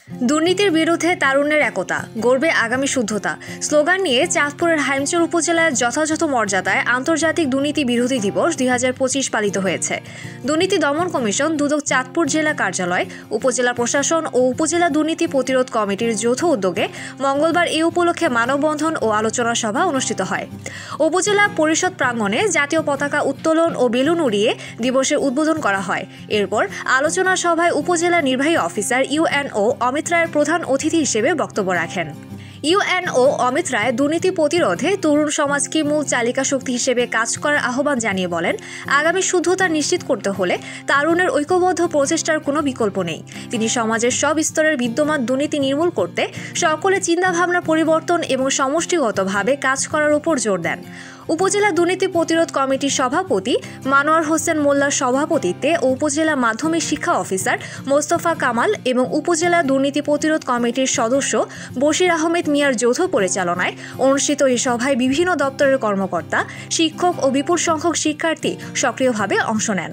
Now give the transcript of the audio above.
দুর্নীতির বিরুদ্ধে তারুণ্যের একতা, গড়বে আগামী শুদ্ধতা স্লোগান নিয়ে চাঁদপুরের হাইমচর উপজেলায় যথাযথ মর্যাদায় আন্তর্জাতিক দুর্নীতি বিরোধী দিবস 2025 পালিত হয়েছে। দুর্নীতি দমন কমিশন দুদক চাঁদপুর জেলা কার্যালয়, উপজেলা প্রশাসন ও উপজেলা দুর্নীতি প্রতিরোধ কমিটির যৌথ উদ্যোগে মঙ্গলবার এই উপলক্ষে মানববন্ধন ও আলোচনা সভা অনুষ্ঠিত হয়। উপজেলা পরিষদ প্রাঙ্গণে জাতীয় পতাকা উত্তোলন ও বেলুন উড়িয়ে দিবসের উদ্বোধন করা হয়। এরপর আলোচনা সভায় উপজেলা নির্বাহী অফিসার ইউএনও অমিত রায়ের প্রধান অতিথি হিসেবে বক্তব্য রাখেন। ইউএনও অমিত রায় দুর্নীতি প্রতিরোধে তরুণ সমাজকে মূল চালিকা শক্তি হিসেবে কাজ করার আহ্বান জানিয়ে বলেন, আগামী শুদ্ধতা নিশ্চিত করতে হলে তারুণের ঐক্যবদ্ধ প্রচেষ্টার কোনো বিকল্প নেই। তিনি সমাজের সব স্তরের বিদ্যমান দুর্নীতি নির্মূল করতে সকলের চিন্তাভাবনা পরিবর্তন এবং সমষ্টিগতভাবে কাজ করার উপর জোর দেন। উপজেলা দুর্নীতি প্রতিরোধ কমিটির সভাপতি মানোয়ার হোসেন মোল্লার সভাপতিত্বে ও উপজেলা মাধ্যমিক শিক্ষা অফিসার মোস্তফা কামাল এবং উপজেলা দুর্নীতি প্রতিরোধ কমিটির সদস্য বশির আহমেদ মিয়ার যৌথ পরিচালনায় অনুষ্ঠিত এই সভায় বিভিন্ন দপ্তরের কর্মকর্তা, শিক্ষক ও বিপুল সংখ্যক শিক্ষার্থী সক্রিয়ভাবে অংশ নেন।